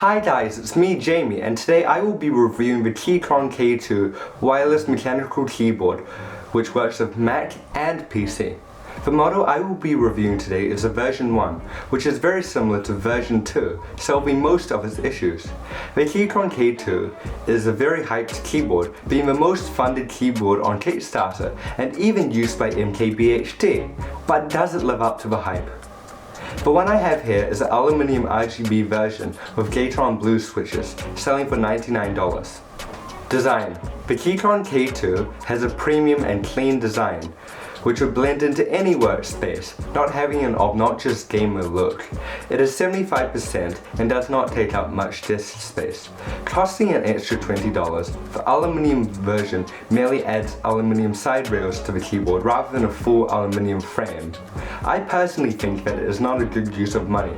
Hi guys, it's me Jamie, and today I will be reviewing the Keychron K2 wireless mechanical keyboard which works with Mac and PC. The model I will be reviewing today is a version 1, which is very similar to version 2, solving most of its issues. The Keychron K2 is a very hyped keyboard, being the most funded keyboard on Kickstarter and even used by MKBHD, but does it live up to the hype? The one I have here is an aluminium RGB version with Keychron blue switches, selling for $99. Design. The Keychron K2 has a premium and clean design, which would blend into any workspace, not having an obnoxious gamer look. It is 75% and does not take up much disk space. Costing an extra $20, the aluminium version merely adds aluminium side rails to the keyboard rather than a full aluminium frame. I personally think that it is not a good use of money,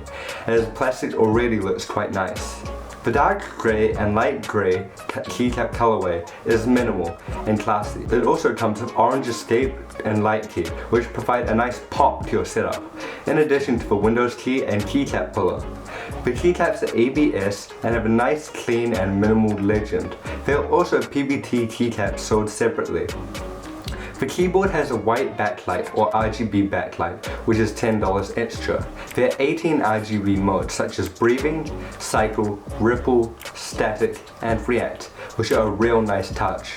as plastic already looks quite nice. The dark grey and light grey keycap colorway is minimal and classy. It also comes with orange escape and light key, which provide a nice pop to your setup, in addition to the Windows key and keycap puller. The keycaps are ABS and have a nice clean and minimal legend. There are also PBT keycaps sold separately. The keyboard has a white backlight or RGB backlight, which is $10 extra. There are 18 RGB modes such as breathing, cycle, ripple, static, and react, which are a real nice touch.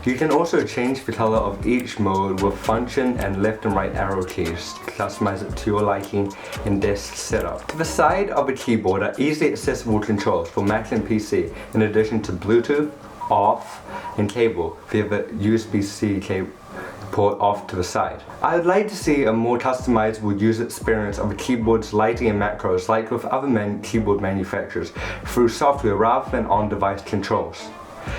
You can also change the color of each mode with function and left and right arrow keys to customize it to your liking in desk setup. To the side of the keyboard are easily accessible controls for Mac and PC, in addition to Bluetooth, off, and cable via the USB-C cable port off to the side. I would like to see a more customizable user experience of the keyboard's lighting and macros like with other keyboard manufacturers through software rather than on-device controls.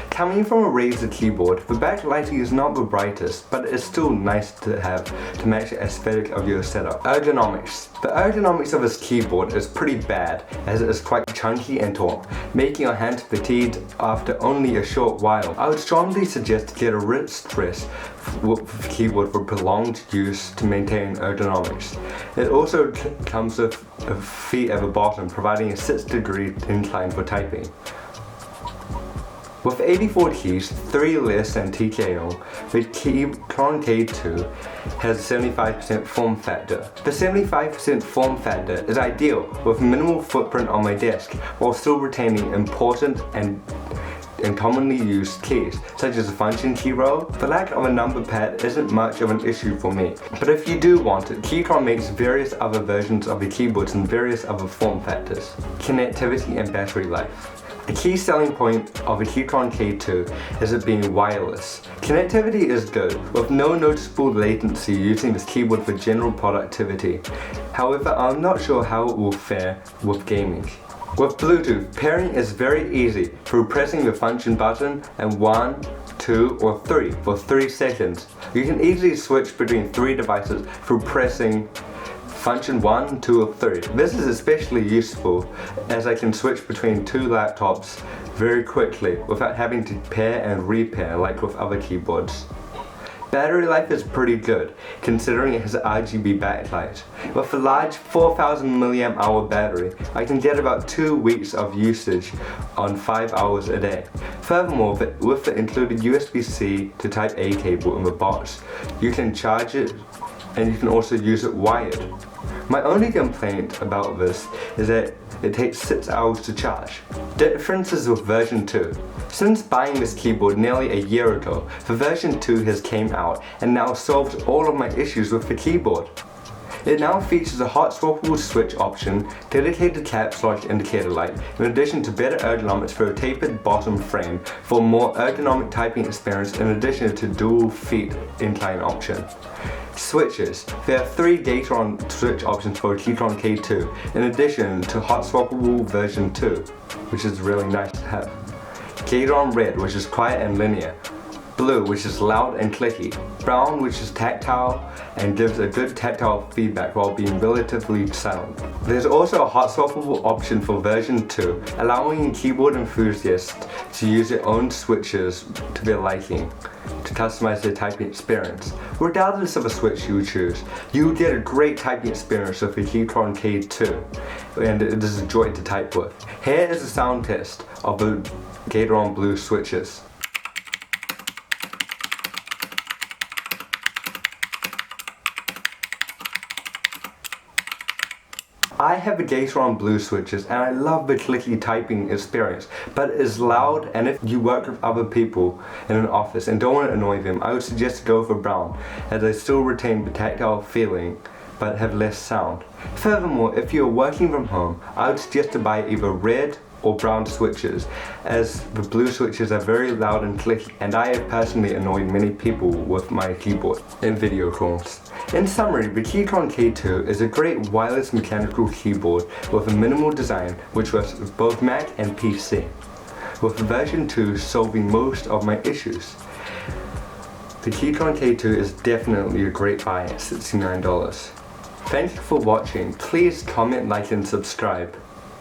Coming from a Razer keyboard, the backlighting is not the brightest, but it is still nice to have to match the aesthetic of your setup. Ergonomics. The ergonomics of this keyboard is pretty bad, as it is quite chunky and tall, making your hand fatigued after only a short while. I would strongly suggest to get a wrist rest with the keyboard for prolonged use to maintain ergonomics. It also comes with a feet at the bottom, providing a 6-degree incline for typing. With 84 keys, 3 less than TKO, the Keychron K2 has a 75% form factor. The 75% form factor is ideal with minimal footprint on my desk while still retaining important and commonly used keys, such as a function key row. The lack of a number pad isn't much of an issue for me, but if you do want it, Keychron makes various other versions of the keyboards in various other form factors. Connectivity and battery life. A key selling point of the Keychron K2 is it being wireless. Connectivity is good, with no noticeable latency using this keyboard for general productivity. However, I'm not sure how it will fare with gaming. With Bluetooth, pairing is very easy through pressing the function button and 1, 2, or 3 for 3 seconds. You can easily switch between 3 devices through pressing function 1, 2, or 3. This is especially useful as I can switch between 2 laptops very quickly without having to pair and repair like with other keyboards. Battery life is pretty good, considering it has an RGB backlight. With a large 4000 mAh battery, I can get about 2 weeks of usage on 5 hours a day. Furthermore, with the included USB-C to Type-A cable in the box, you can charge it and you can also use it wired. My only complaint about this is that it takes 6 hours to charge. Differences with version 2. Since buying this keyboard nearly a year ago, the version 2 has came out and now solves all of my issues with the keyboard. It now features a hot swappable switch option, dedicated caps lock indicator light, in addition to better ergonomics for a tapered bottom frame for a more ergonomic typing experience in addition to dual feet incline option. Switches. There are 3 Keychron switch options for Keychron K2, in addition to hot swappable version 2, which is really nice to have. Keychron Red, which is quiet and linear. blue, which is loud and clicky, brown, which is tactile and gives a good tactile feedback while being relatively silent. There's also a hot swappable option for version 2, allowing keyboard enthusiasts to use their own switches to their liking to customize their typing experience. Regardless of the switch you choose, you will get a great typing experience with the Keychron K2, and it is a joy to type with. Here is a sound test of the Keychron Blue switches. I have the Keychron Blue switches and I love the clicky typing experience, but it is loud, and if you work with other people in an office and don't want to annoy them, I would suggest to go for brown, as they still retain the tactile feeling but have less sound. Furthermore, if you're working from home, I would suggest to buy either red or brown switches, as the blue switches are very loud and clicky, and I have personally annoyed many people with my keyboard in video calls. In summary, the Keychron K2 is a great wireless mechanical keyboard with a minimal design which works with both Mac and PC, with version 2 solving most of my issues. The Keychron K2 is definitely a great buy at $69. Thank you for watching. Please comment, like and subscribe.